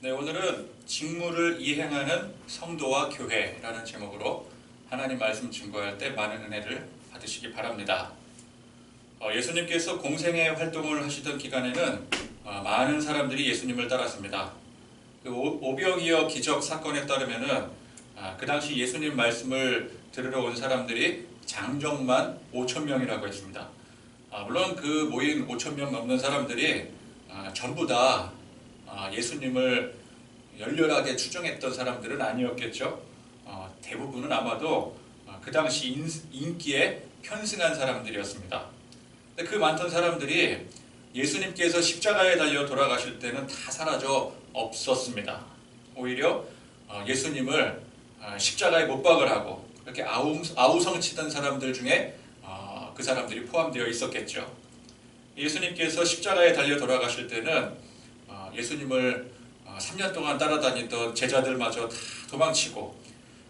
네, 오늘은 직무를 이행하는 성도와 교회라는 제목으로 하나님 말씀 증거할 때 많은 은혜를 받으시기 바랍니다. 예수님께서 공생애 활동을 하시던 기간에는 많은 사람들이 예수님을 따랐습니다. 그 오병이어 기적 사건에 따르면은 그 당시 예수님 말씀을 들으러 온 사람들이 장정만 5천 명이라고 했습니다. 물론 그 모인 5천 명 넘는 사람들이 전부 다 예수님을 열렬하게 추종했던 사람들은 아니었겠죠. 대부분은 아마도 그 당시 인기에 편승한 사람들이었습니다. 근데 그 많던 사람들이 예수님께서 십자가에 달려 돌아가실 때는 다 사라져 없었습니다. 오히려 예수님을 십자가에 못 박을 하고 이렇게 아우성치던 사람들 중에 그 사람들이 포함되어 있었겠죠. 예수님께서 십자가에 달려 돌아가실 때는 예수님을 3년 동안 따라다니던 제자들마저 다 도망치고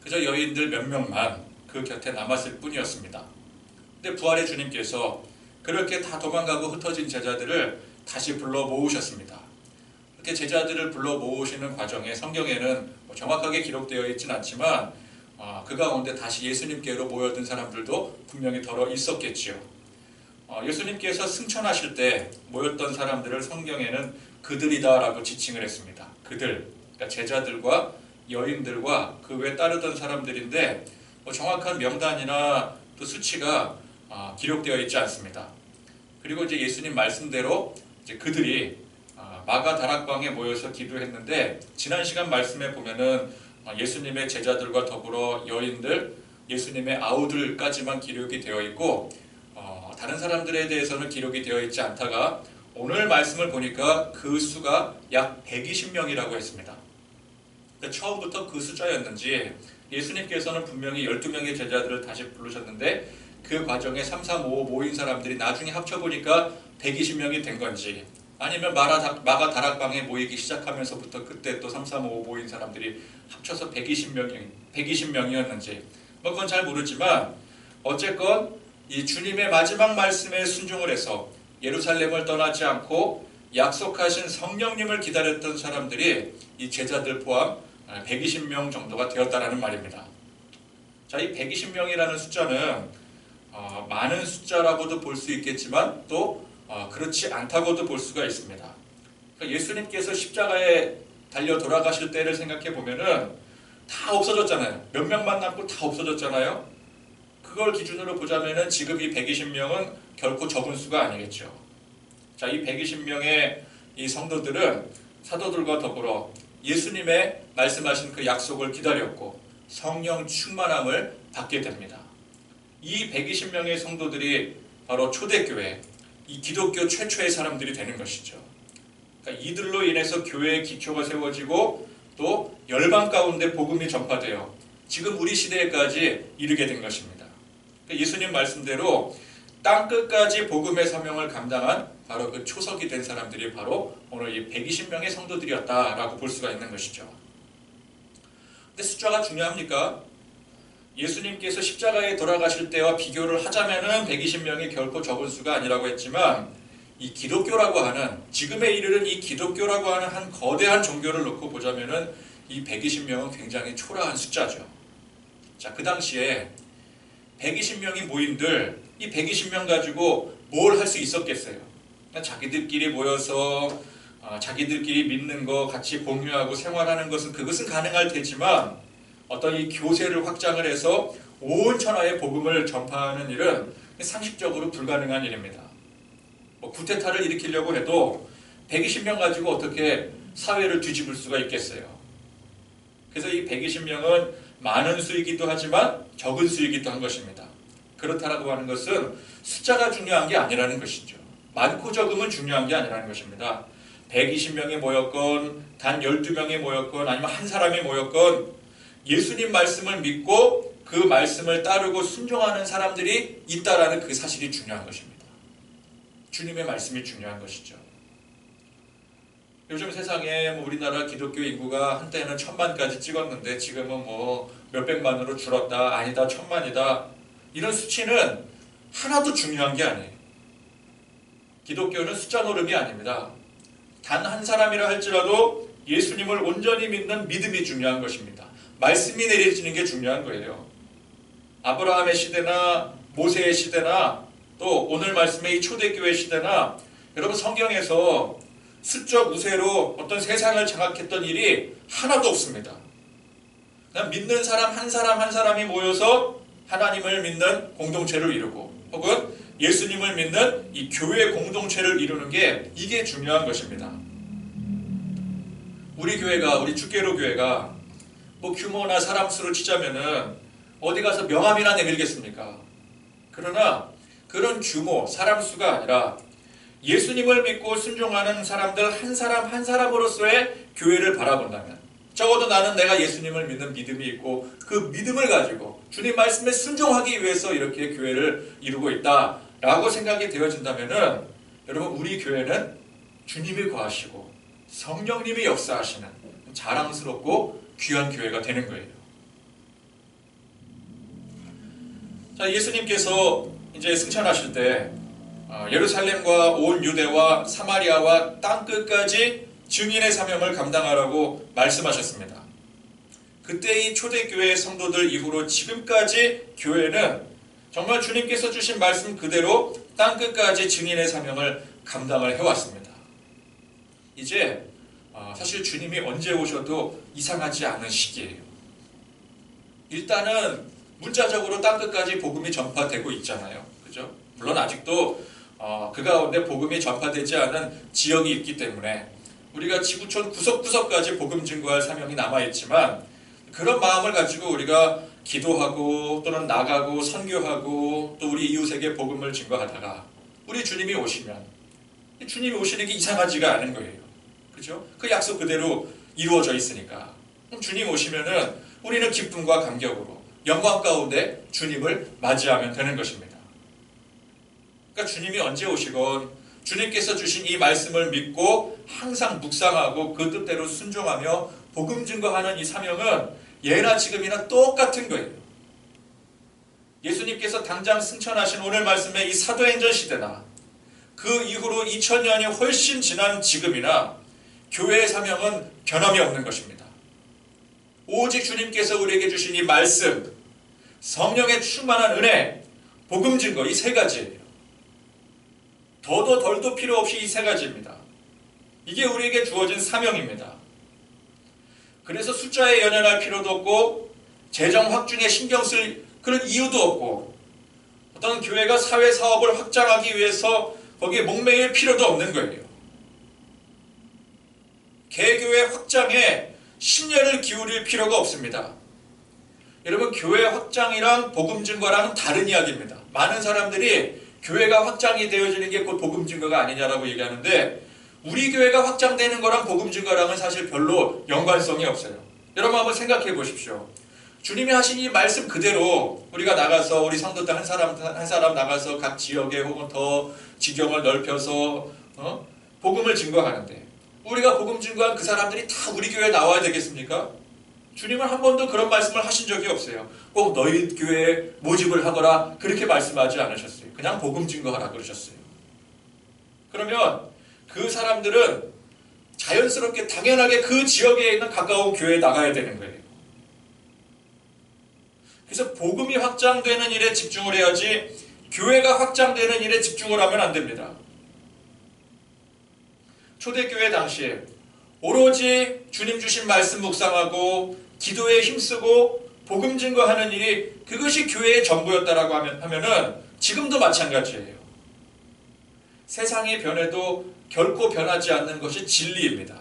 그저 여인들 몇 명만 그 곁에 남았을 뿐이었습니다. 근데 부활의 주님께서 그렇게 다 도망가고 흩어진 제자들을 다시 불러 모으셨습니다. 이렇게 제자들을 불러 모으시는 과정에 성경에는 정확하게 기록되어 있지는 않지만 그 가운데 다시 예수님께로 모여든 사람들도 분명히 덜어 있었겠지요. 예수님께서 승천하실 때 모였던 사람들을 성경에는 그들이다라고 지칭을 했습니다. 그들, 그러니까 제자들과 여인들과 그 외에 따르던 사람들인데 정확한 명단이나 또 수치가 기록되어 있지 않습니다. 그리고 이제 예수님 말씀대로 이제 그들이 마가 다락방에 모여서 기도했는데 지난 시간 말씀에 보면은 예수님의 제자들과 더불어 여인들, 예수님의 아우들까지만 기록이 되어 있고 다른 사람들에 대해서는 기록이 되어 있지 않다가 오늘 말씀을 보니까 그 수가 약 120명이라고 했습니다. 처음부터 그 숫자였는지 예수님께서는 분명히 12명의 제자들을 다시 부르셨는데 그 과정에 3, 4, 5 모인 사람들이 나중에 합쳐보니까 120명이 된 건지 아니면 마가 다락방에 모이기 시작하면서부터 그때 또 3, 4, 5 모인 사람들이 합쳐서 120명이었는지 그건 잘 모르지만 어쨌건 이 주님의 마지막 말씀에 순종을 해서 예루살렘을 떠나지 않고 약속하신 성령님을 기다렸던 사람들이 이 제자들 포함 120명 정도가 되었다라는 말입니다. 자, 이 120명이라는 숫자는 많은 숫자라고도 볼 수 있겠지만 또 그렇지 않다고도 볼 수가 있습니다. 그러니까 예수님께서 십자가에 달려 돌아가실 때를 생각해 보면은 다 없어졌잖아요. 몇 명만 남고 다 없어졌잖아요. 그걸 기준으로 보자면은 지금 이 120명은 결코 적은 수가 아니겠죠. 자, 이 120명의 이 성도들은 사도들과 더불어 예수님의 말씀하신 그 약속을 기다렸고 성령 충만함을 받게 됩니다. 이 120명의 성도들이 바로 초대교회, 이 기독교 최초의 사람들이 되는 것이죠. 그러니까 이들로 인해서 교회의 기초가 세워지고 또 열방 가운데 복음이 전파되어 지금 우리 시대에까지 이르게 된 것입니다. 예수님 말씀대로 땅끝까지 복음의 사명을 감당한 바로 그 초석이 된 사람들이 바로 오늘 이 120명의 성도들이었다라고 볼 수가 있는 것이죠. 근데 숫자가 중요합니까? 예수님께서 십자가에 돌아가실 때와 비교를 하자면은 120명이 결코 적은 수가 아니라고 했지만 이 기독교라고 하는 지금에 이르는 이 기독교라고 하는 한 거대한 종교를 놓고 보자면은 이 120명은 굉장히 초라한 숫자죠. 자, 그 당시에 120명이 모인들 이 120명 가지고 뭘 할 수 있었겠어요? 자기들끼리 모여서 자기들끼리 믿는 거 같이 공유하고 생활하는 그것은 가능할 테지만 어떤 이 교세를 확장을 해서 온 천하에 복음을 전파하는 일은 상식적으로 불가능한 일입니다. 쿠데타를 일으키려고 해도 120명 가지고 어떻게 사회를 뒤집을 수가 있겠어요? 그래서 이 120명은 많은 수이기도 하지만 적은 수이기도 한 것입니다. 그렇다라고 하는 것은 숫자가 중요한 게 아니라는 것이죠. 많고 적음은 중요한 게 아니라는 것입니다. 120명이 모였건 단 12명이 모였건 아니면 한 사람이 모였건 예수님 말씀을 믿고 그 말씀을 따르고 순종하는 사람들이 있다라는 그 사실이 중요한 것입니다. 주님의 말씀이 중요한 것이죠. 요즘 세상에 우리나라 기독교 인구가 한때는 1000만까지 찍었는데 지금은 몇백만으로 줄었다, 아니다, 1000만이다 이런 수치는 하나도 중요한 게 아니에요. 기독교는 숫자 노름이 아닙니다. 단 한 사람이라 할지라도 예수님을 온전히 믿는 믿음이 중요한 것입니다. 말씀이 내려지는 게 중요한 거예요. 아브라함의 시대나 모세의 시대나 또 오늘 말씀의 이 초대교회 시대나 여러분 성경에서 수적 우세로 어떤 세상을 장악했던 일이 하나도 없습니다. 그냥 믿는 사람 한 사람 한 사람이 모여서 하나님을 믿는 공동체를 이루고 혹은 예수님을 믿는 이 교회 공동체를 이루는 게 이게 중요한 것입니다. 우리 교회가 우리 주께로 교회가 뭐 규모나 사람 수를 치자면은 어디 가서 명함이나 내밀겠습니까? 그러나 그런 규모, 사람 수가 아니라 예수님을 믿고 순종하는 사람들 한 사람 한 사람으로서의 교회를 바라본다면 적어도 나는 내가 예수님을 믿는 믿음이 있고 그 믿음을 가지고 주님 말씀에 순종하기 위해서 이렇게 교회를 이루고 있다라고 생각이 되어진다면은 여러분 우리 교회는 주님이 거하시고 성령님이 역사하시는 자랑스럽고 귀한 교회가 되는 거예요. 자, 예수님께서 이제 승천하실 때 예루살렘과 온 유대와 사마리아와 땅끝까지 증인의 사명을 감당하라고 말씀하셨습니다. 그때 이 초대교회 성도들 이후로 지금까지 교회는 정말 주님께서 주신 말씀 그대로 땅끝까지 증인의 사명을 감당을 해왔습니다. 이제 사실 주님이 언제 오셔도 이상하지 않은 시기예요. 일단은 문자적으로 땅끝까지 복음이 전파되고 있잖아요. 그죠? 물론 아직도 그 가운데 복음이 전파되지 않은 지역이 있기 때문에 우리가 지구촌 구석구석까지 복음 증거할 사명이 남아있지만 그런 마음을 가지고 우리가 기도하고 또는 나가고 선교하고 또 우리 이웃에게 복음을 증거하다가 우리 주님이 오시면 주님이 오시는 게 이상하지가 않은 거예요. 그죠? 그 약속 그대로 이루어져 있으니까 그럼 주님 오시면은 우리는 기쁨과 감격으로 영광 가운데 주님을 맞이하면 되는 것입니다. 그러니까 주님이 언제 오시건 주님께서 주신 이 말씀을 믿고 항상 묵상하고 그 뜻대로 순종하며 복음 증거하는 이 사명은 예나 지금이나 똑같은 거예요. 예수님께서 당장 승천하신 오늘 말씀의 이 사도행전 시대나 그 이후로 2000년이 훨씬 지난 지금이나 교회의 사명은 변함이 없는 것입니다. 오직 주님께서 우리에게 주신 이 말씀, 성령의 충만한 은혜, 복음 증거 이 세 가지예요. 더도 덜도 필요 없이 이 세 가지입니다. 이게 우리에게 주어진 사명입니다. 그래서 숫자에 연연할 필요도 없고 재정 확충에 신경 쓸 그런 이유도 없고 어떤 교회가 사회 사업을 확장하기 위해서 거기에 목매일 필요도 없는 거예요. 개교회 확장에 심려를 기울일 필요가 없습니다. 여러분 교회 확장이랑 복음 증거랑은 다른 이야기입니다. 많은 사람들이 교회가 확장이 되어지는 게 곧 복음 증거가 아니냐라고 얘기하는데 우리 교회가 확장되는 거랑 복음 증거랑은 사실 별로 연관성이 없어요. 여러분 한번 생각해 보십시오. 주님이 하신 이 말씀 그대로 우리가 나가서 우리 성도들 한 사람 나가서 각 지역에 혹은 더 지경을 넓혀서 복음을 증거하는데 우리가 복음 증거한 그 사람들이 다 우리 교회에 나와야 되겠습니까? 주님은 한 번도 그런 말씀을 하신 적이 없어요. 꼭 너희 교회에 모집을 하거라 그렇게 말씀하지 않으셨어요. 그냥 복음 증거하라 그러셨어요. 그러면 그 사람들은 자연스럽게 당연하게 그 지역에 있는 가까운 교회에 나가야 되는 거예요. 그래서 복음이 확장되는 일에 집중을 해야지 교회가 확장되는 일에 집중을 하면 안 됩니다. 초대교회 당시에 오로지 주님 주신 말씀 묵상하고 기도에 힘쓰고 복음 증거하는 일이 그것이 교회의 전부였다라고 하면은 지금도 마찬가지예요. 세상이 변해도 결코 변하지 않는 것이 진리입니다.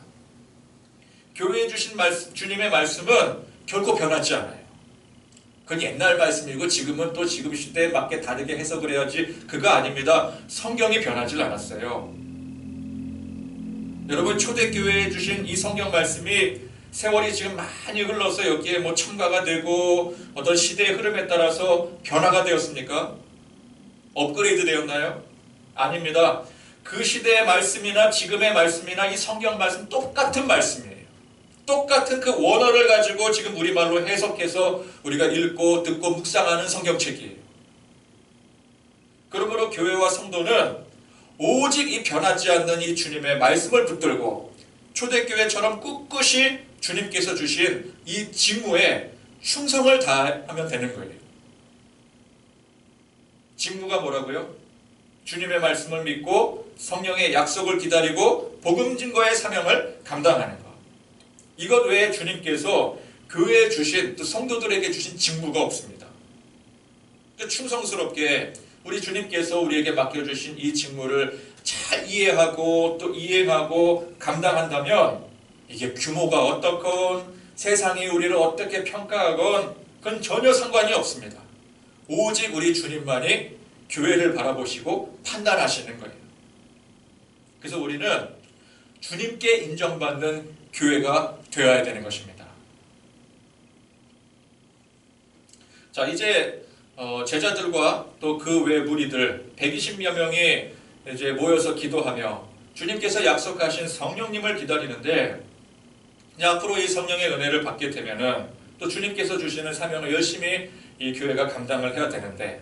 교회에 주신 말씀, 주님의 말씀은 결코 변하지 않아요. 그건 옛날 말씀이고 지금은 또 지금 시대에 맞게 다르게 해석을 해야지 그거 아닙니다. 성경이 변하지 않았어요. 여러분 초대교회에 주신 이 성경 말씀이 세월이 지금 많이 흘러서 여기에 뭐 첨가가 되고 어떤 시대의 흐름에 따라서 변화가 되었습니까? 업그레이드 되었나요? 아닙니다. 그 시대의 말씀이나 지금의 말씀이나 이 성경 말씀 똑같은 말씀이에요. 똑같은 그 원어를 가지고 지금 우리말로 해석해서 우리가 읽고 듣고 묵상하는 성경책이에요. 그러므로 교회와 성도는 오직 이 변하지 않는 이 주님의 말씀을 붙들고 초대교회처럼 꿋꿋이 주님께서 주신 이 직무에 충성을 다하면 되는 거예요. 직무가 뭐라고요? 주님의 말씀을 믿고 성령의 약속을 기다리고 복음 증거의 사명을 감당하는 것. 이것 외에 주님께서 교회에 주신, 또 성도들에게 주신 직무가 없습니다. 충성스럽게 우리 주님께서 우리에게 맡겨주신 이 직무를 잘 이해하고 또 이행하고 감당한다면 이게 규모가 어떻건 세상이 우리를 어떻게 평가하건 그건 전혀 상관이 없습니다. 오직 우리 주님만이 교회를 바라보시고 판단하시는 거예요. 그래서 우리는 주님께 인정받는 교회가 되어야 되는 것입니다. 자, 이제 제자들과 또 그 외 무리들 120여 명이 이제 모여서 기도하며 주님께서 약속하신 성령님을 기다리는데, 앞으로 이 성령의 은혜를 받게 되면은 또 주님께서 주시는 사명을 열심히 이 교회가 감당을 해야 되는데,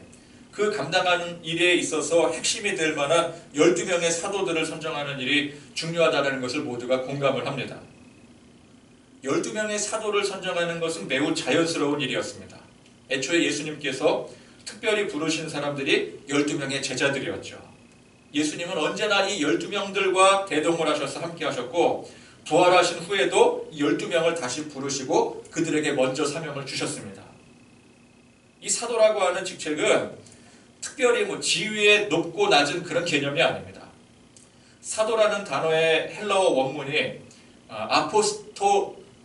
그 감당하는 일에 있어서 핵심이 될 만한 12명의 사도들을 선정하는 일이 중요하다는 것을 모두가 공감을 합니다. 12명의 사도를 선정하는 것은 매우 자연스러운 일이었습니다. 애초에 예수님께서 특별히 부르신 사람들이 12명의 제자들이었죠. 예수님은 언제나 이 12명들과 대동을 하셔서 함께 하셨고, 부활하신 후에도 12명을 다시 부르시고 그들에게 먼저 사명을 주셨습니다. 이 사도라고 하는 직책은 특별히 지위에 높고 낮은 그런 개념이 아닙니다. 사도라는 단어의 헬라어 원문이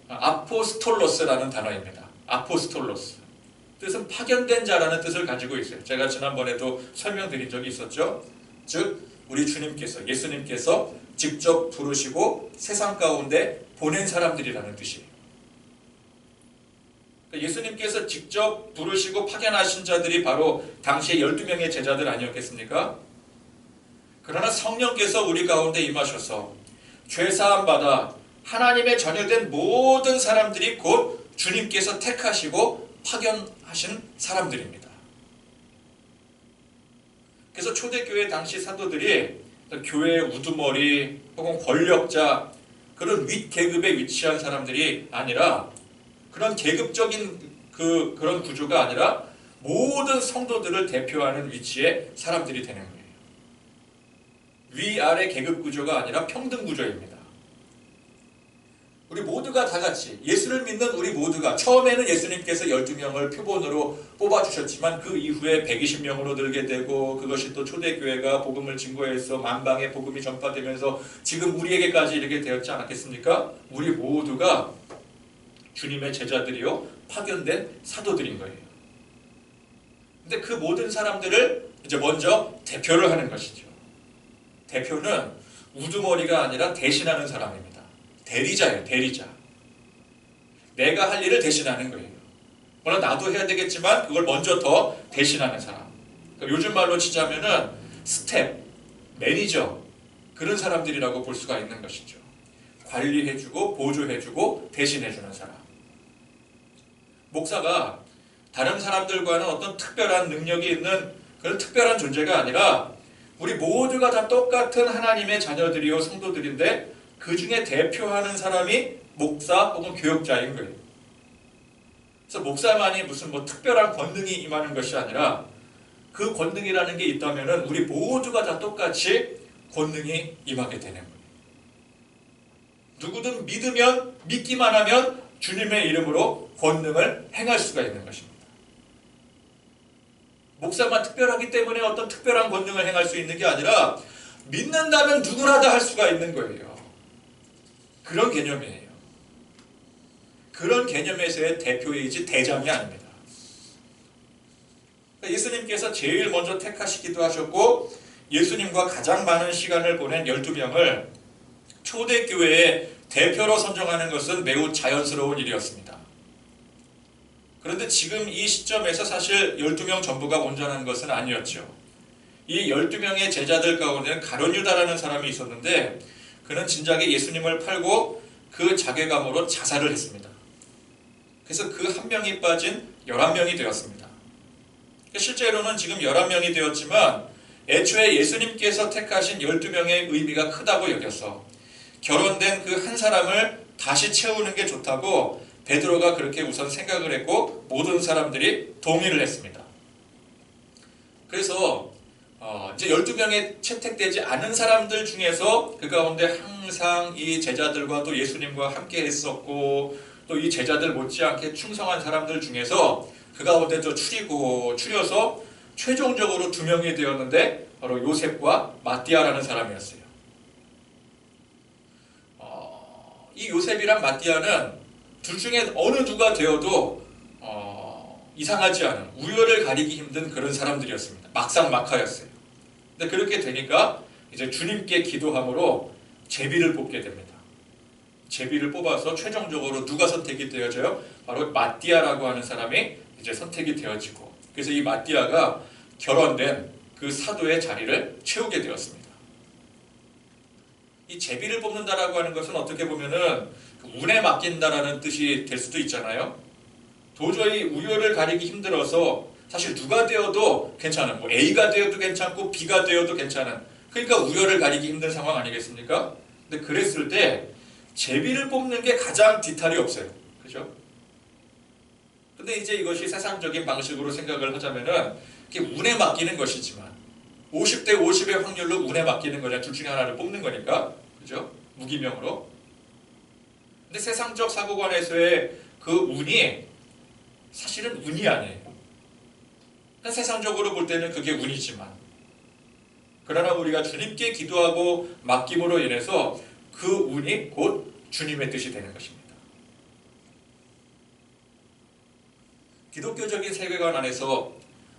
아포스톨로스라는 단어입니다. 아포스톨로스. 뜻은 파견된 자라는 뜻을 가지고 있어요. 제가 지난번에도 설명드린 적이 있었죠. 즉 우리 주님께서, 예수님께서 직접 부르시고 세상 가운데 보낸 사람들이라는 뜻이에요. 예수님께서 직접 부르시고 파견하신 자들이 바로 당시의 12명의 제자들 아니었겠습니까? 그러나 성령께서 우리 가운데 임하셔서 죄사함 받아 하나님의 자녀된 모든 사람들이 곧 주님께서 택하시고 파견하신 사람들입니다. 그래서 초대교회 당시 사도들이 교회의 우두머리 혹은 권력자, 그런 윗계급에 위치한 사람들이 아니라, 그런 계급적인 그런 구조가 아니라 모든 성도들을 대표하는 위치의 사람들이 되는 거예요. 위아래 계급 구조가 아니라 평등 구조입니다. 우리 모두가 다 같이, 예수를 믿는 우리 모두가, 처음에는 예수님께서 12명을 표본으로 뽑아주셨지만 그 이후에 120명으로 늘게 되고, 그것이 또 초대교회가 복음을 증거해서 만방에 복음이 전파되면서 지금 우리에게까지 이르게 되었지 않았겠습니까? 우리 모두가 주님의 제자들이요 파견된 사도들인 거예요. 근데 그 모든 사람들을 이제 먼저 대표를 하는 것이죠. 대표는 우두머리가 아니라 대신하는 사람입니다. 대리자예요, 대리자. 내가 할 일을 대신하는 거예요. 물론 나도 해야 되겠지만 그걸 먼저 더 대신하는 사람. 그러니까 요즘 말로 치자면은 스텝, 매니저, 그런 사람들이라고 볼 수가 있는 것이죠. 관리해주고 보조해주고 대신해주는 사람. 목사가 다른 사람들과는 어떤 특별한 능력이 있는 그런 특별한 존재가 아니라 우리 모두가 다 똑같은 하나님의 자녀들이요 성도들인데 그 중에 대표하는 사람이 목사 혹은 교역자인 거예요. 그래서 목사만이 무슨 특별한 권능이 임하는 것이 아니라 그 권능이라는 게 있다면 우리 모두가 다 똑같이 권능이 임하게 되는 거예요. 누구든 믿으면, 믿기만 하면 주님의 이름으로 권능을 행할 수가 있는 것입니다. 목사만 특별하기 때문에 어떤 특별한 권능을 행할 수 있는 게 아니라 믿는다면 누구나 다 할 수가 있는 거예요. 그런 개념이에요. 그런 개념에서의 대표이지 대장이 아닙니다. 예수님께서 제일 먼저 택하시기도 하셨고 예수님과 가장 많은 시간을 보낸 12명을 초대교회의 대표로 선정하는 것은 매우 자연스러운 일이었습니다. 그런데 지금 이 시점에서 사실 12명 전부가 온전한 것은 아니었죠. 이 12명의 제자들 가운데는 가룟 유다라는 사람이 있었는데 그는 진작에 예수님을 팔고 그 자괴감으로 자살을 했습니다. 그래서 그 한 명이 빠진 11명이 되었습니다. 실제로는 지금 11명이 되었지만 애초에 예수님께서 택하신 12명의 의미가 크다고 여겨서 결혼된 그 한 사람을 다시 채우는 게 좋다고 베드로가 그렇게 우선 생각을 했고 모든 사람들이 동의를 했습니다. 그래서 이제 12명에 채택되지 않은 사람들 중에서 그 가운데 항상 이 제자들과 또 예수님과 함께 했었고 또 이 제자들 못지않게 충성한 사람들 중에서 그 가운데 또 추려서 최종적으로 2명이 되었는데 바로 요셉과 마띠아라는 사람이었어요. 이 요셉이랑 마띠아는 둘 중에 어느 누가 되어도 이상하지 않은, 우열을 가리기 힘든 그런 사람들이었습니다. 막상막하였어요. 근데 그렇게 되니까 이제 주님께 기도함으로 제비를 뽑게 됩니다. 제비를 뽑아서 최종적으로 누가 선택이 되어져요? 바로 마띠아라고 하는 사람이 이제 선택이 되어지고, 그래서 이 마띠아가 결혼된 그 사도의 자리를 채우게 되었습니다. 이 제비를 뽑는다라고 하는 것은 어떻게 보면은 운에 맡긴다라는 뜻이 될 수도 있잖아요. 도저히 우열을 가리기 힘들어서 사실 누가 되어도 괜찮은, 뭐 A가 되어도 괜찮고 B가 되어도 괜찮은, 그러니까 우열을 가리기 힘든 상황 아니겠습니까? 근데 그랬을 때 제비를 뽑는 게 가장 뒤탈이 없어요. 그죠? 근데 이제 이것이 세상적인 방식으로 생각을 하자면은 이게 운에 맡기는 것이지만 50대 50의 확률로 운에 맡기는 거냐, 둘 중에 하나를 뽑는 거니까, 그죠? 무기명으로. 근데 세상적 사고관에서의 그 운이 사실은 운이 아니에요. 그러니까 세상적으로 볼 때는 그게 운이지만, 그러나 우리가 주님께 기도하고 맡김으로 인해서 그 운이 곧 주님의 뜻이 되는 것입니다. 기독교적인 세계관 안에서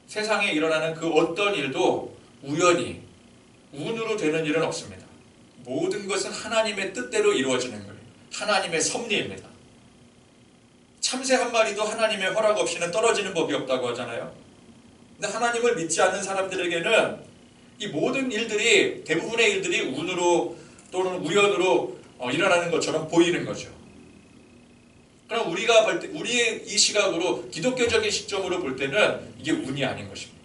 세상에 일어나는 그 어떤 일도 우연히, 운으로 되는 일은 없습니다. 모든 것은 하나님의 뜻대로 이루어지는 거예요. 하나님의 섭리입니다. 참새 한 마리도 하나님의 허락 없이는 떨어지는 법이 없다고 하잖아요. 근데 하나님을 믿지 않는 사람들에게는 이 모든 일들이, 대부분의 일들이 운으로 또는 우연으로 일어나는 것처럼 보이는 거죠. 그럼 우리가 볼 때, 우리의 이 시각으로, 기독교적인 시점으로 볼 때는 이게 운이 아닌 것입니다.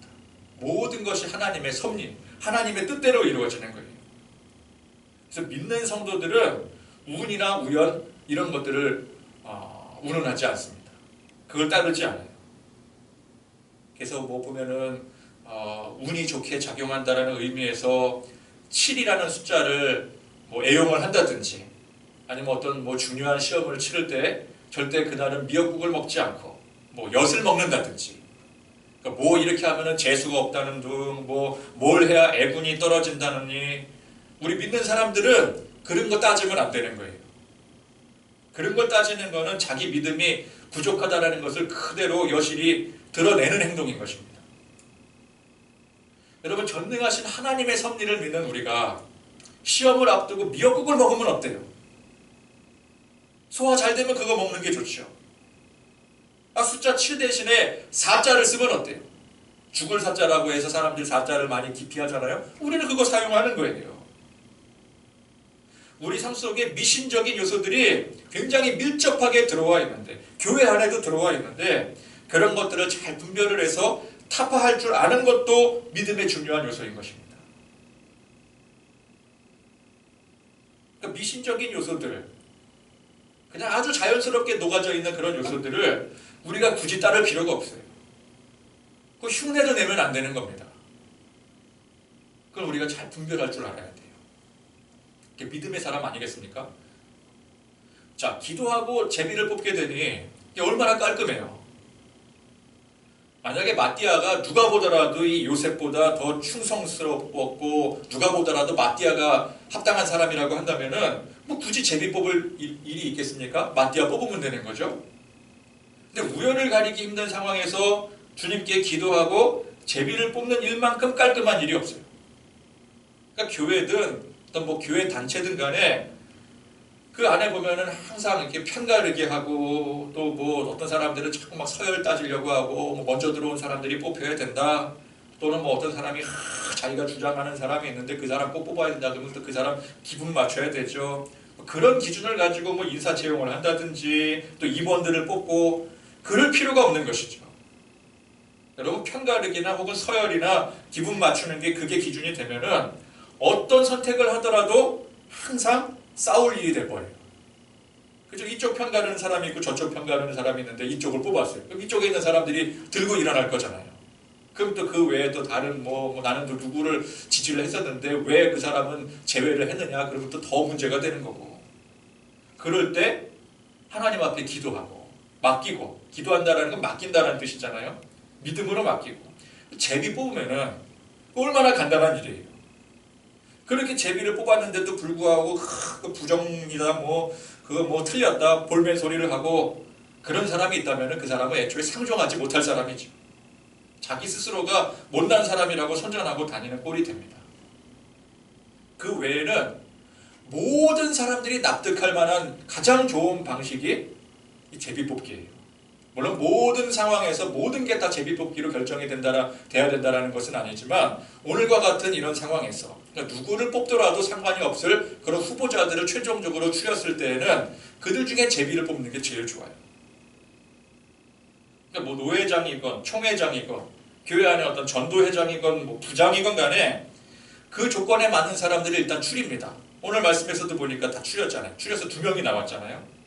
모든 것이 하나님의 섭리, 하나님의 뜻대로 이루어지는 거예요. 그래서 믿는 성도들은 운이나 우연 이런 것들을 운운하지 않습니다. 그걸 따르지 않아요. 그래서 뭐 보면은 운이 좋게 작용한다라는 의미에서 7이라는 숫자를 뭐 애용을 한다든지, 아니면 어떤 뭐 중요한 시험을 치를 때 절대 그날은 미역국을 먹지 않고 뭐 엿을 먹는다든지, 그러니까 뭐 이렇게 하면은 재수가 없다는 등, 뭐 뭘 해야 애군이 떨어진다느니, 우리 믿는 사람들은 그런 거 따지면 안 되는 거예요. 그런 걸 따지는 거는 자기 믿음이 부족하다는 것을 그대로 여실히 드러내는 행동인 것입니다. 여러분, 전능하신 하나님의 섭리를 믿는 우리가 시험을 앞두고 미역국을 먹으면 어때요? 소화 잘 되면 그거 먹는 게 좋죠. 숫자 7 대신에 4자를 쓰면 어때요? 죽을 사자라고 해서 사람들이 4자를 많이 기피하잖아요. 우리는 그거 사용하는 거예요. 우리 삶 속에 미신적인 요소들이 굉장히 밀접하게 들어와 있는데, 교회 안에도 들어와 있는데, 그런 것들을 잘 분별을 해서 타파할 줄 아는 것도 믿음의 중요한 요소인 것입니다. 그러니까 미신적인 요소들, 그냥 아주 자연스럽게 녹아져 있는 그런 요소들을 우리가 굳이 따를 필요가 없어요. 그 흉내를 내면 안 되는 겁니다. 그걸 우리가 잘 분별할 줄 알아야 돼요. 믿음의 사람 아니겠습니까? 자, 기도하고 제비를 뽑게 되니 이게 얼마나 깔끔해요. 만약에 마띠아가 누가 보더라도 이 요셉보다 더 충성스럽고 누가 보더라도 마띠아가 합당한 사람이라고 한다면은 뭐 굳이 제비 뽑을 일이 있겠습니까? 마띠아 뽑으면 되는 거죠. 근데 우연을 가리기 힘든 상황에서 주님께 기도하고 제비를 뽑는 일만큼 깔끔한 일이 없어요. 그러니까 교회든 어떤 뭐 교회 단체든 간에 그 안에 보면은 항상 이렇게 편가르게 하고, 또 뭐 어떤 사람들은 자꾸 막 서열 따지려고 하고, 뭐 먼저 들어온 사람들이 뽑혀야 된다, 또는 뭐 어떤 사람이 자기가 주장하는 사람이 있는데 그 사람 꼭 뽑아야 된다 그러면 또 그 사람 기분 맞춰야 되죠. 그런 기준을 가지고 뭐 인사 채용을 한다든지 또 임원들을 뽑고 그럴 필요가 없는 것이죠. 여러분, 편가르기나 혹은 서열이나 기분 맞추는 게 그게 기준이 되면은 어떤 선택을 하더라도 항상 싸울 일이 돼버려요. 그죠? 이쪽 편 가르는 사람이 있고 저쪽 편 가르는 사람이 있는데 이쪽을 뽑았어요. 그럼 이쪽에 있는 사람들이 들고 일어날 거잖아요. 그럼 또 그 외에 또 다른 나는 또 누구를 지지를 했었는데 왜 그 사람은 제외를 했느냐? 그러면 또 더 문제가 되는 거고. 그럴 때 하나님 앞에 기도하고 맡기고, 기도한다라는 건 맡긴다라는 뜻이잖아요. 믿음으로 맡기고. 제비 뽑으면은 얼마나 간단한 일이에요. 그렇게 제비를 뽑았는데도 불구하고 부정이다 그거 틀렸다 볼멘 소리를 하고 그런 사람이 있다면 그 사람은 애초에 상종하지 못할 사람이죠. 자기 스스로가 못난 사람이라고 선전하고 다니는 꼴이 됩니다. 그 외에는 모든 사람들이 납득할 만한 가장 좋은 방식이 이 제비뽑기예요. 물론 모든 상황에서 모든 게 다 제비뽑기로 결정이 돼야 된다는 것은 아니지만 오늘과 같은 이런 상황에서 그러니까 누구를 뽑더라도 상관이 없을 그런 후보자들을 최종적으로 추렸을 때에는 그들 중에 제비를 뽑는 게 제일 좋아요. 그러니까 노회장이건 총회장이건 교회 안에 어떤 전도회장이건 부장이건 간에 그 조건에 맞는 사람들을 일단 추립니다. 오늘 말씀에서도 보니까 다 추렸잖아요. 추려서 2명이 나왔잖아요.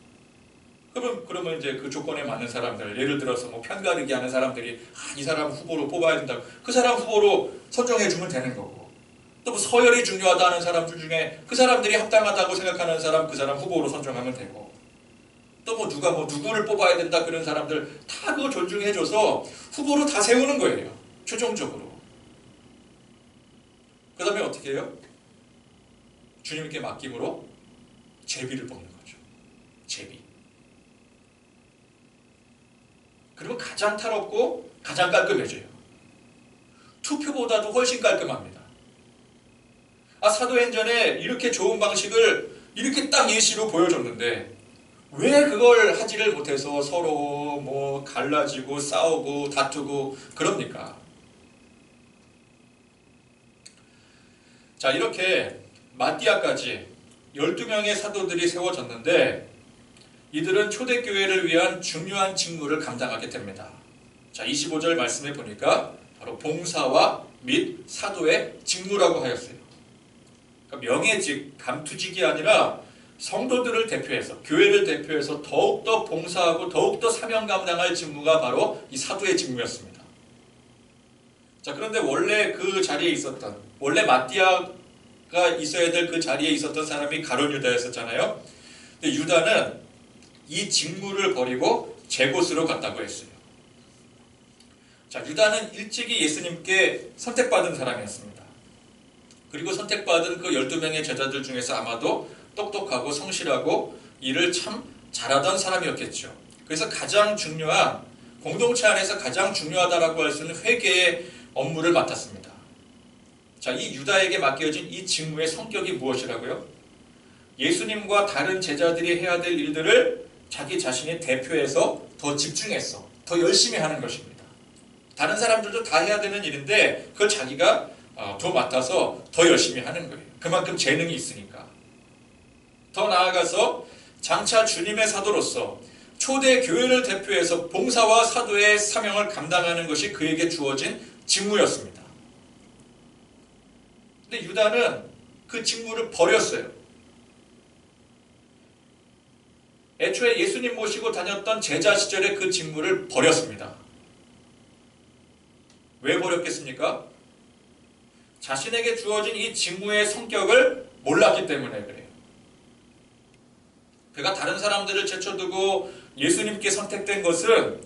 그러면 이제 그 조건에 맞는 사람들, 예를 들어서 편가르기 하는 사람들이 이 사람 후보로 뽑아야 된다. 그 사람 후보로 선정해주면 되는 거고. 또 서열이 중요하다 하는 사람들 중에 그 사람들이 합당하다고 생각하는 사람, 그 사람 후보로 선정하면 되고. 또 누가 누구를 뽑아야 된다 그런 사람들 다 그거 존중해줘서 후보로 다 세우는 거예요. 최종적으로. 그 다음에 어떻게 해요? 주님께 맡김으로 제비를 뽑는 거죠. 제비. 그리고 가장 탈없고 가장 깔끔해져요. 투표보다도 훨씬 깔끔합니다. 사도행전에 이렇게 좋은 방식을 이렇게 딱 예시로 보여줬는데 왜 그걸 하지를 못해서 서로 갈라지고 싸우고 다투고 그럽니까? 자, 이렇게 마띠아까지 12명의 사도들이 세워졌는데 이들은 초대교회를 위한 중요한 직무를 감당하게 됩니다. 자, 25절 말씀해 보니까 바로 봉사와 및 사도의 직무라고 하였어요. 그러니까 명예직, 감투직이 아니라 성도들을 대표해서, 교회를 대표해서 더욱더 봉사하고 더욱더 사명 감당할 직무가 바로 이 사도의 직무였습니다. 자, 그런데 원래 그 자리에 있었던, 원래 마띠아가 있어야 될 그 자리에 있었던 사람이 가룟 유다였었잖아요. 근데 유다는 이 직무를 버리고 제 곳으로 갔다고 했어요. 자, 유다는 일찍이 예수님께 선택받은 사람이었습니다. 그리고 선택받은 그 12명의 제자들 중에서 아마도 똑똑하고 성실하고 일을 참 잘하던 사람이었겠죠. 그래서 가장 중요한, 공동체 안에서 가장 중요하다라고 할 수 있는 회개의 업무를 맡았습니다. 자, 이 유다에게 맡겨진 이 직무의 성격이 무엇이라고요? 예수님과 다른 제자들이 해야 될 일들을 자기 자신이 대표해서 더 집중해서 더 열심히 하는 것입니다. 다른 사람들도 다 해야 되는 일인데 그걸 자기가 더 맡아서 더 열심히 하는 거예요. 그만큼 재능이 있으니까. 더 나아가서 장차 주님의 사도로서 초대 교회를 대표해서 봉사와 사도의 사명을 감당하는 것이 그에게 주어진 직무였습니다. 근데 유다는 그 직무를 버렸어요. 애초에 예수님 모시고 다녔던 제자 시절에 그 직무를 버렸습니다. 왜 버렸겠습니까? 자신에게 주어진 이 직무의 성격을 몰랐기 때문에 그래요. 그가 다른 사람들을 제쳐두고 예수님께 선택된 것은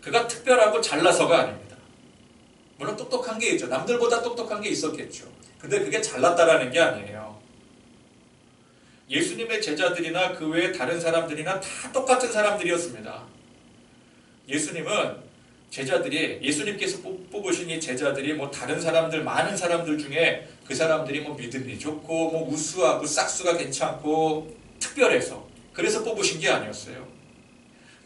그가 특별하고 잘나서가 아닙니다. 물론 똑똑한 게 있죠. 남들보다 똑똑한 게 있었겠죠. 근데 그게 잘났다라는 게 아니에요. 예수님의 제자들이나 그 외에 다른 사람들이나 다 똑같은 사람들이었습니다. 예수님은 제자들이, 예수님께서 뽑으신 이 제자들이 다른 사람들, 많은 사람들 중에 그 사람들이 믿음이 좋고 우수하고 싹수가 괜찮고 특별해서 그래서 뽑으신 게 아니었어요.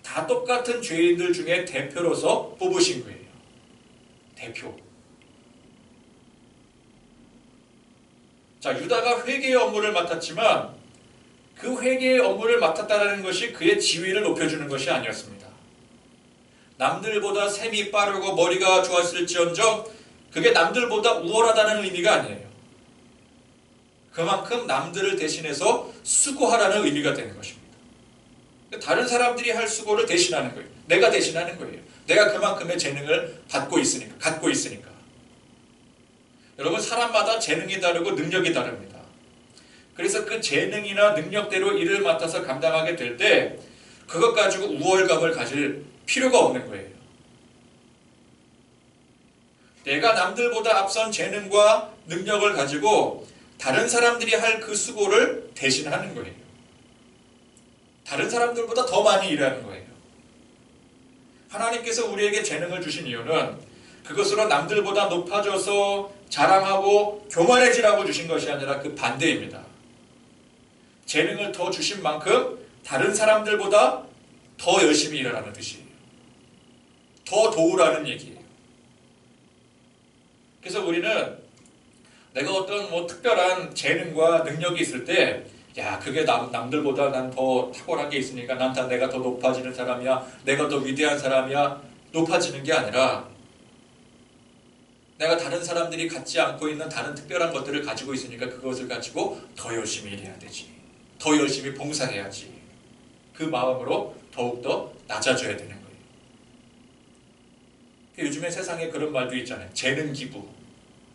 다 똑같은 죄인들 중에 대표로서 뽑으신 거예요. 대표. 자, 유다가 회개의 업무를 맡았지만 그 회개의 업무를 맡았다는 것이 그의 지위를 높여주는 것이 아니었습니다. 남들보다 셈이 빠르고 머리가 좋았을지언정 그게 남들보다 우월하다는 의미가 아니에요. 그만큼 남들을 대신해서 수고하라는 의미가 되는 것입니다. 다른 사람들이 할 수고를 대신하는 거예요. 내가 대신하는 거예요. 내가 그만큼의 재능을 갖고 있으니까. 여러분, 사람마다 재능이 다르고 능력이 다릅니다. 그래서 그 재능이나 능력대로 일을 맡아서 감당하게 될 때 그것 가지고 우월감을 가질 필요가 없는 거예요. 내가 남들보다 앞선 재능과 능력을 가지고 다른 사람들이 할 그 수고를 대신하는 거예요. 다른 사람들보다 더 많이 일하는 거예요. 하나님께서 우리에게 재능을 주신 이유는 그것으로 남들보다 높아져서 자랑하고 교만해지라고 주신 것이 아니라 그 반대입니다. 재능을 더 주신 만큼 다른 사람들보다 더 열심히 일하라는 뜻이에요. 더 도우라는 얘기예요. 그래서 우리는 내가 어떤 특별한 재능과 능력이 있을 때, 야, 그게 남들보다 난 더 탁월한 게 있으니까 내가 더 높아지는 사람이야, 내가 더 위대한 사람이야, 높아지는 게 아니라 내가 다른 사람들이 갖지 않고 있는 다른 특별한 것들을 가지고 있으니까 그것을 가지고 더 열심히 일해야 되지. 더 열심히 봉사해야지. 그 마음으로 더욱더 낮아져야 되는 거예요. 요즘에 세상에 그런 말도 있잖아요. 재능 기부.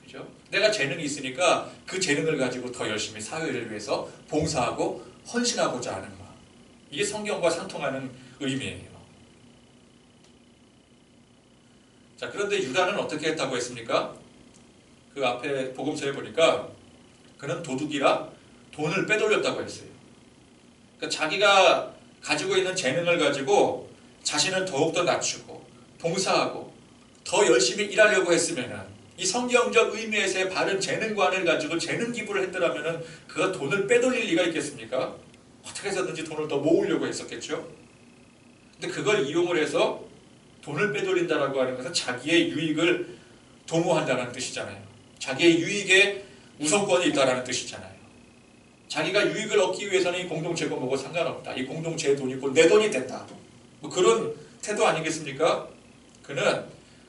그죠? 내가 재능이 있으니까 그 재능을 가지고 더 열심히 사회를 위해서 봉사하고 헌신하고자 하는 마음. 이게 성경과 상통하는 의미예요. 자, 그런데 유다는 어떻게 했다고 했습니까? 그 앞에 복음서에 보니까 그는 도둑이라 돈을 빼돌렸다고 했어요. 그러니까 자기가 가지고 있는 재능을 가지고 자신을 더욱더 낮추고 봉사하고 더 열심히 일하려고 했으면은 이 성경적 의미에서의 바른 재능관을 가지고 재능 기부를 했더라면은 그가 돈을 빼돌릴 리가 있겠습니까? 어떻게 해서든지 돈을 더 모으려고 했었겠죠. 근데 그걸 이용을 해서 돈을 빼돌린다라고 하는 것은 자기의 유익을 도모한다는 뜻이잖아요. 자기의 유익에 우선권이 있다는 뜻이잖아요. 자기가 유익을 얻기 위해서는 이 공동체고 뭐고 상관없다. 이 공동체의 돈이 곧 내 돈이 된다. 뭐 그런 태도 아니겠습니까? 그는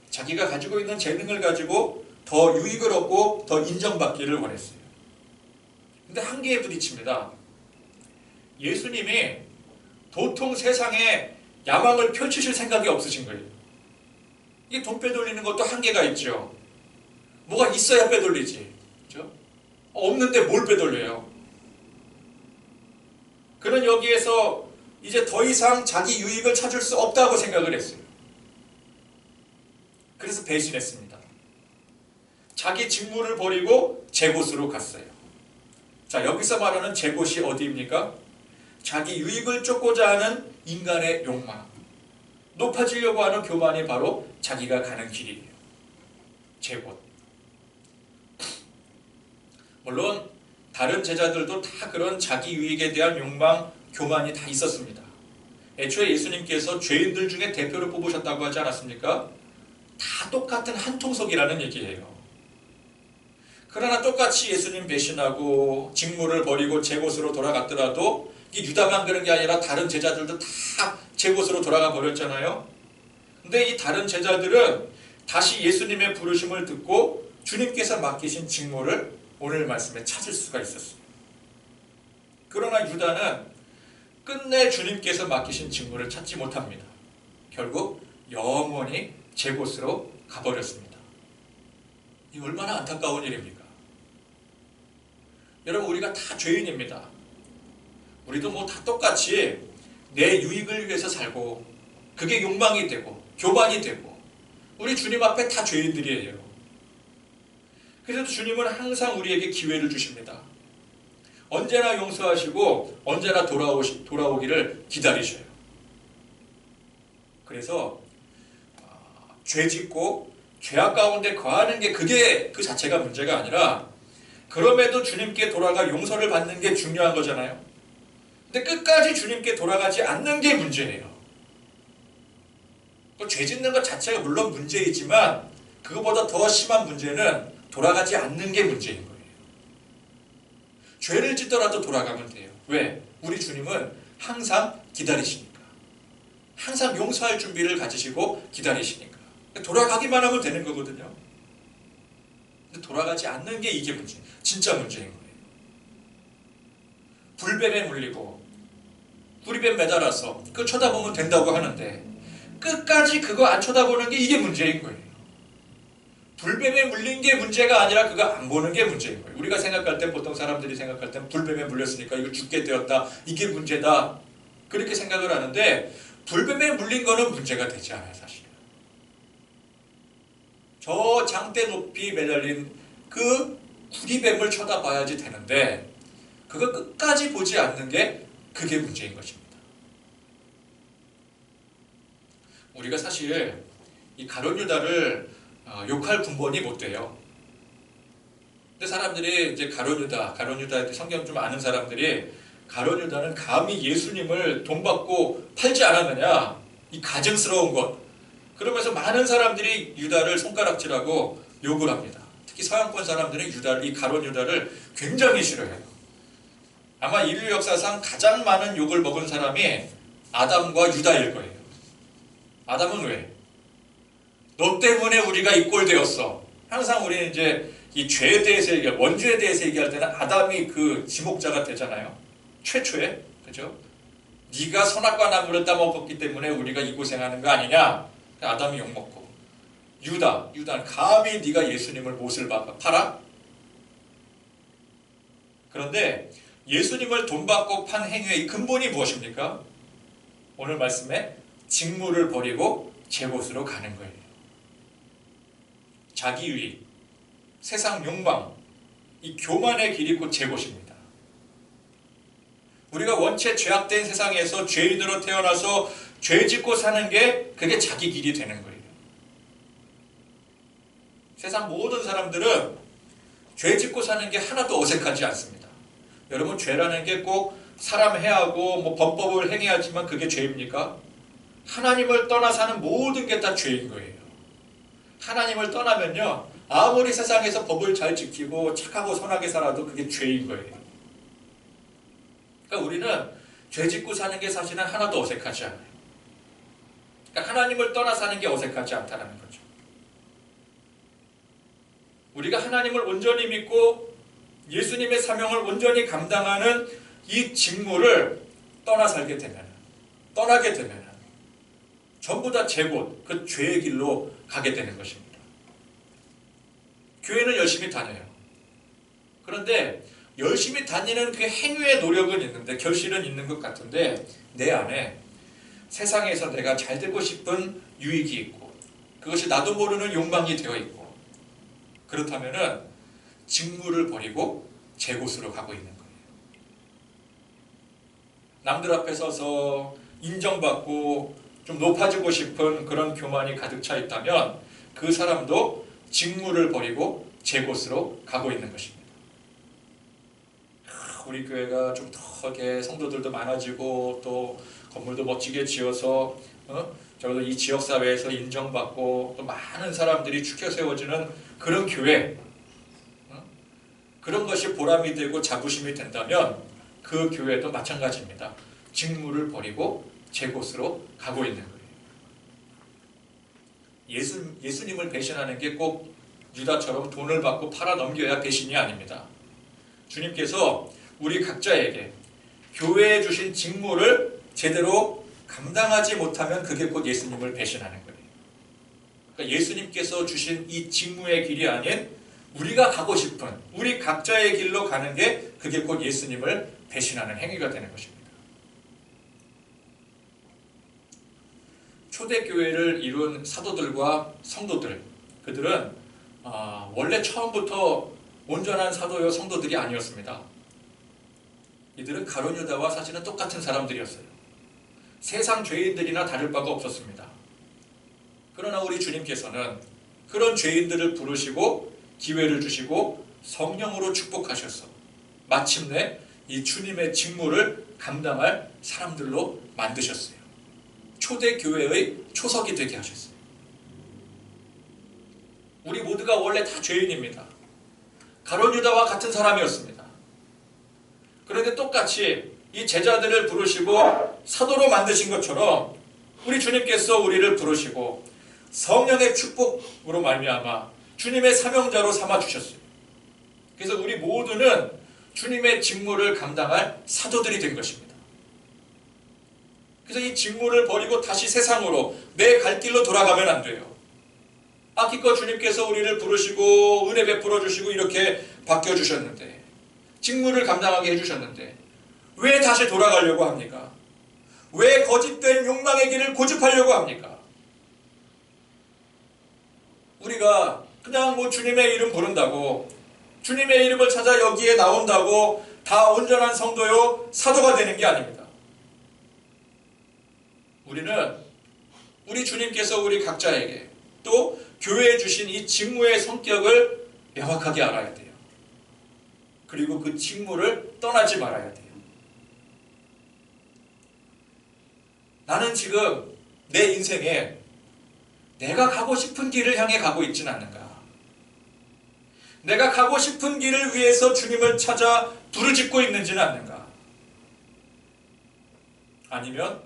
자기가 가지고 있는 재능을 가지고 더 유익을 얻고 더 인정받기를 원했어요. 근데 한계에 부딪힙니다. 예수님이 도통 세상에 야망을 펼치실 생각이 없으신 거예요. 이게 돈 빼돌리는 것도 한계가 있죠. 뭐가 있어야 빼돌리지. 그렇죠? 없는데 뭘 빼돌려요? 그는 여기에서 이제 더 이상 자기 유익을 찾을 수 없다고 생각을 했어요. 그래서 배신했습니다. 자기 직무를 버리고 제 곳으로 갔어요. 자, 여기서 말하는 제 곳이 어디입니까? 자기 유익을 쫓고자 하는 인간의 욕망, 높아지려고 하는 교만이 바로 자기가 가는 길이에요. 제 곳. 물론 다른 제자들도 다 그런 자기 유익에 대한 욕망, 교만이 다 있었습니다. 애초에 예수님께서 죄인들 중에 대표를 뽑으셨다고 하지 않았습니까? 다 똑같은 한 통속이라는 얘기예요. 그러나 똑같이 예수님 배신하고 직무를 버리고 제 곳으로 돌아갔더라도 유다만 그런 게 아니라 다른 제자들도 다 제 곳으로 돌아가 버렸잖아요. 근데 이 다른 제자들은 다시 예수님의 부르심을 듣고 주님께서 맡기신 직무를 오늘 말씀에 찾을 수가 있었어요. 그러나 유다는 끝내 주님께서 맡기신 직무를 찾지 못합니다. 결국 영원히 제 곳으로 가버렸습니다. 이 얼마나 안타까운 일입니까? 여러분, 우리가 다 죄인입니다. 우리도 뭐 다 똑같이 내 유익을 위해서 살고 그게 욕망이 되고 교만이 되고 우리 주님 앞에 다 죄인들이에요. 그래서 주님은 항상 우리에게 기회를 주십니다. 언제나 용서하시고 언제나 돌아오기를 기다리셔요. 그래서 죄 짓고 죄악 가운데 거하는 게 그게 그 자체가 문제가 아니라 그럼에도 주님께 돌아가 용서를 받는 게 중요한 거잖아요. 근데 끝까지 주님께 돌아가지 않는 게 문제예요. 죄 짓는 것 자체가 물론 문제이지만 그것보다 더 심한 문제는 돌아가지 않는 게 문제인 거예요. 죄를 짓더라도 돌아가면 돼요. 왜? 우리 주님은 항상 기다리시니까. 항상 용서할 준비를 가지시고 기다리시니까. 돌아가기만 하면 되는 거거든요. 근데 돌아가지 않는 게 이게 문제, 진짜 문제인 거예요. 불뱀에 물리고 구리뱀 매달아서 그거 쳐다보면 된다고 하는데 끝까지 그거 안 쳐다보는 게 이게 문제인 거예요. 불뱀에 물린 게 문제가 아니라 그거 안 보는 게 문제인 거예요. 우리가 생각할 때 보통 사람들이 생각할 때 불뱀에 물렸으니까 이거 죽게 되었다. 이게 문제다. 그렇게 생각을 하는데 불뱀에 물린 거는 문제가 되지 않아요. 사실은. 저 장대 높이 매달린 그 구리뱀을 쳐다봐야지 되는데 그거 끝까지 보지 않는 게 그게 문제인 것입니다. 우리가 사실 이 가룟 유다를 욕할 근본이 못 돼요. 근데 사람들이 이제 가룟 유다 성경 좀 아는 사람들이 가룟 유다는 감히 예수님을 돈 받고 팔지 않았느냐, 이 가증스러운 것. 그러면서 많은 사람들이 유다를 손가락질하고 욕을 합니다. 특히 서양권 사람들은 이 가룟 유다를 굉장히 싫어해요. 아마 인류 역사상 가장 많은 욕을 먹은 사람이 아담과 유다일 거예요. 아담은 왜? 너 때문에 우리가 이 꼴 되었어. 항상 우리는 이제 이 죄에 대해서 원죄에 대해서 얘기할 때는 아담이 그 지목자가 되잖아요. 최초에, 그죠? 네가 선악과 나무를 따먹었기 때문에 우리가 이 고생하는 거 아니냐? 아담이 욕 먹고, 유다는 감히 네가 예수님을 못을 팔아? 그런데 예수님을 돈 받고 판 행위의 근본이 무엇입니까? 오늘 말씀에 직무를 버리고 제 곳으로 가는 거예요. 자기 유익, 세상 욕망, 이 교만의 길이 곧 제 곳입니다. 우리가 원체 죄악된 세상에서 죄인으로 태어나서 죄 짓고 사는 게 그게 자기 길이 되는 거예요. 세상 모든 사람들은 죄 짓고 사는 게 하나도 어색하지 않습니다. 여러분, 죄라는 게 꼭 사람 해하고 뭐 범법을 행해야지만 그게 죄입니까? 하나님을 떠나 사는 모든 게 다 죄인 거예요. 하나님을 떠나면요, 아무리 세상에서 법을 잘 지키고 착하고 선하게 살아도 그게 죄인 거예요. 그러니까 우리는 죄 짓고 사는 게 사실은 하나도 어색하지 않아요. 그러니까 하나님을 떠나 사는 게 어색하지 않다는 거죠. 우리가 하나님을 온전히 믿고 예수님의 사명을 온전히 감당하는 이 직무를 떠나게 되면 전부 다 제 곳, 그 죄의 길로 가게 되는 것입니다. 교회는 열심히 다녀요. 그런데 열심히 다니는 그 행위의 노력은 있는데, 결실은 있는 것 같은데 내 안에 세상에서 내가 잘 되고 싶은 유익이 있고 그것이 나도 모르는 욕망이 되어 있고, 그렇다면은 직무를 버리고 제 곳으로 가고 있는 거예요. 남들 앞에 서서 인정받고 좀 높아지고 싶은 그런 교만이 가득 차 있다면 그 사람도 직무를 버리고 제 곳으로 가고 있는 것입니다. 우리 교회가 좀 더 이렇게 성도들도 많아지고 또 건물도 멋지게 지어서 적어도 이 지역사회에서 인정받고 또 많은 사람들이 축혀 세워지는 그런 교회, 그런 것이 보람이 되고 자부심이 된다면 그 교회도 마찬가지입니다. 직무를 버리고 제 곳으로 가고 있는 거예요. 예수님을 배신하는 게 꼭 유다처럼 돈을 받고 팔아 넘겨야 배신이 아닙니다. 주님께서 우리 각자에게 교회에 주신 직무를 제대로 감당하지 못하면 그게 곧 예수님을 배신하는 거예요. 그러니까 예수님께서 주신 이 직무의 길이 아닌 우리가 가고 싶은 우리 각자의 길로 가는 게 그게 곧 예수님을 배신하는 행위가 되는 것입니다. 초대교회를 이룬 사도들과 성도들, 그들은 원래 처음부터 온전한 사도요 성도들이 아니었습니다. 이들은 가룟 유다와 사실은 똑같은 사람들이었어요. 세상 죄인들이나 다를 바가 없었습니다. 그러나 우리 주님께서는 그런 죄인들을 부르시고 기회를 주시고 성령으로 축복하셔서 마침내 이 주님의 직무를 감당할 사람들로 만드셨어요. 초대교회의 초석이 되게 하셨어요. 우리 모두가 원래 다 죄인입니다. 가룟 유다와 같은 사람이었습니다. 그런데 똑같이 이 제자들을 부르시고 사도로 만드신 것처럼 우리 주님께서 우리를 부르시고 성령의 축복으로 말미암아 주님의 사명자로 삼아 주셨어요. 그래서 우리 모두는 주님의 직무를 감당할 사도들이 된 것입니다. 그래서 이 직무를 버리고 다시 세상으로 내 갈 길로 돌아가면 안 돼요. 기껏 주님께서 우리를 부르시고 은혜 베풀어 주시고 이렇게 바뀌어주셨는데, 직무를 감당하게 해주셨는데 왜 다시 돌아가려고 합니까? 왜 거짓된 욕망의 길을 고집하려고 합니까? 우리가 그냥 주님의 이름 부른다고, 주님의 이름을 찾아 여기에 나온다고 다 온전한 성도요 사도가 되는 게 아닙니다. 우리는 우리 주님께서 우리 각자에게 또 교회에 주신 이 직무의 성격을 명확하게 알아야 돼요. 그리고 그 직무를 떠나지 말아야 돼요. 나는 지금 내 인생에 내가 가고 싶은 길을 향해 가고 있지는 않는가? 내가 가고 싶은 길을 위해서 주님을 찾아 부르짖고 있는지는 않는가? 아니면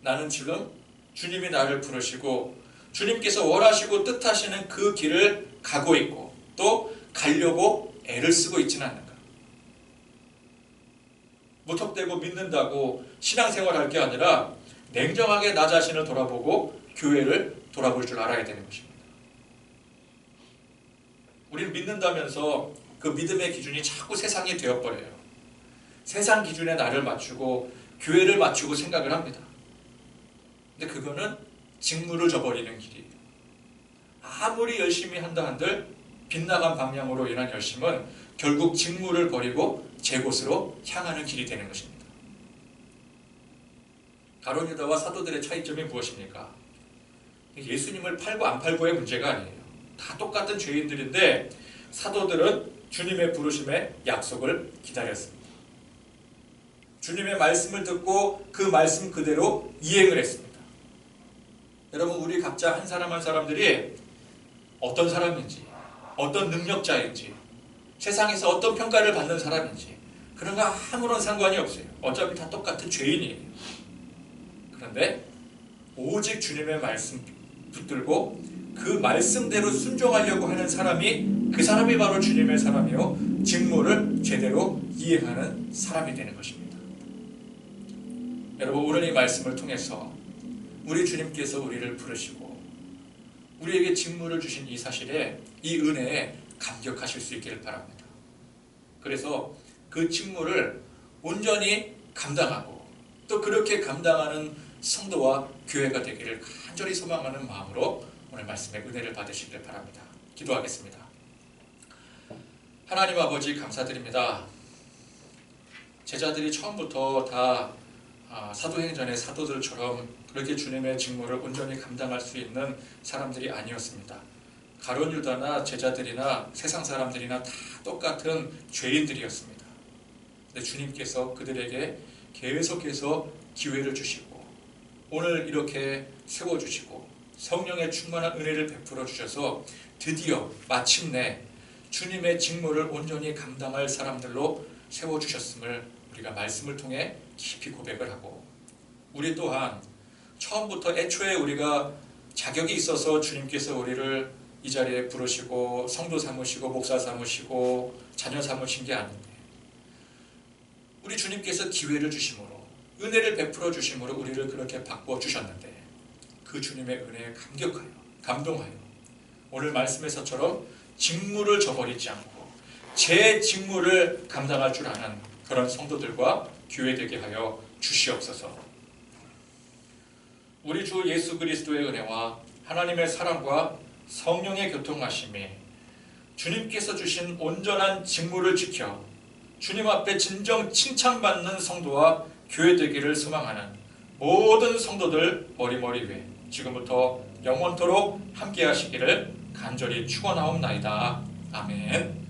나는 지금 주님이 나를 부르시고 주님께서 원하시고 뜻하시는 그 길을 가고 있고 또 가려고 애를 쓰고 있지는 않는가? 무턱대고 믿는다고 신앙생활 할 게 아니라 냉정하게 나 자신을 돌아보고 교회를 돌아볼 줄 알아야 되는 것입니다. 우리는 믿는다면서 그 믿음의 기준이 자꾸 세상이 되어버려요. 세상 기준에 나를 맞추고 교회를 맞추고 생각을 합니다. 근데 그거는 직무를 저버리는 길이에요. 아무리 열심히 한다 한들 빗나간 방향으로 인한 열심은 결국 직무를 버리고 제 곳으로 향하는 길이 되는 것입니다. 가룟 유다와 사도들의 차이점이 무엇입니까? 예수님을 팔고 안 팔고의 문제가 아니에요. 다 똑같은 죄인들인데 사도들은 주님의 부르심의 약속을 기다렸습니다. 주님의 말씀을 듣고 그 말씀 그대로 이행을 했습니다. 여러분, 우리 각자 한 사람 한 사람들이 어떤 사람인지, 어떤 능력자인지, 세상에서 어떤 평가를 받는 사람인지 그런 거 아무런 상관이 없어요. 어차피 다 똑같은 죄인이에요. 그런데 오직 주님의 말씀 붙들고 그 말씀대로 순종하려고 하는 사람이, 그 사람이 바로 주님의 사람이요 직무를 제대로 이행하는 사람이 되는 것입니다. 여러분, 오늘 이 말씀을 통해서 우리 주님께서 우리를 부르시고 우리에게 직무를 주신 이 사실에, 이 은혜에 감격하실 수 있기를 바랍니다. 그래서 그 직무를 온전히 감당하고 또 그렇게 감당하는 성도와 교회가 되기를 간절히 소망하는 마음으로 오늘 말씀의 은혜를 받으시길 바랍니다. 기도하겠습니다. 하나님 아버지, 감사드립니다. 제자들이 처음부터 다 사도행전의 사도들처럼 그렇게 주님의 직무를 온전히 감당할 수 있는 사람들이 아니었습니다. 가룟 유다나 제자들이나 세상 사람들이나 다 똑같은 죄인들이었습니다. 근데 주님께서 그들에게 계속해서 기회를 주시고 오늘 이렇게 세워주시고 성령의 충만한 은혜를 베풀어 주셔서 드디어 마침내 주님의 직무를 온전히 감당할 사람들로 세워주셨음을 우리가 말씀을 통해 깊이 고백을 하고, 우리 또한 처음부터 애초에 우리가 자격이 있어서 주님께서 우리를 이 자리에 부르시고 성도 삼으시고 목사 삼으시고 자녀 삼으신 게 아닌데, 우리 주님께서 기회를 주심으로 은혜를 베풀어 주심으로 우리를 그렇게 바꾸어 주셨는데 그 주님의 은혜에 감격하여 감동하여 오늘 말씀에서처럼 직무를 저버리지 않고 제 직무를 감당할 줄 아는 그런 성도들과 교회 되게 하여 주시옵소서. 우리 주 예수 그리스도의 은혜와 하나님의 사랑과 성령의 교통하심이 주님께서 주신 온전한 직무를 지켜 주님 앞에 진정 칭찬받는 성도와 교회 되기를 소망하는 모든 성도들 머리머리 위에 지금부터 영원토록 함께 하시기를 간절히 축원하옵나이다. 아멘.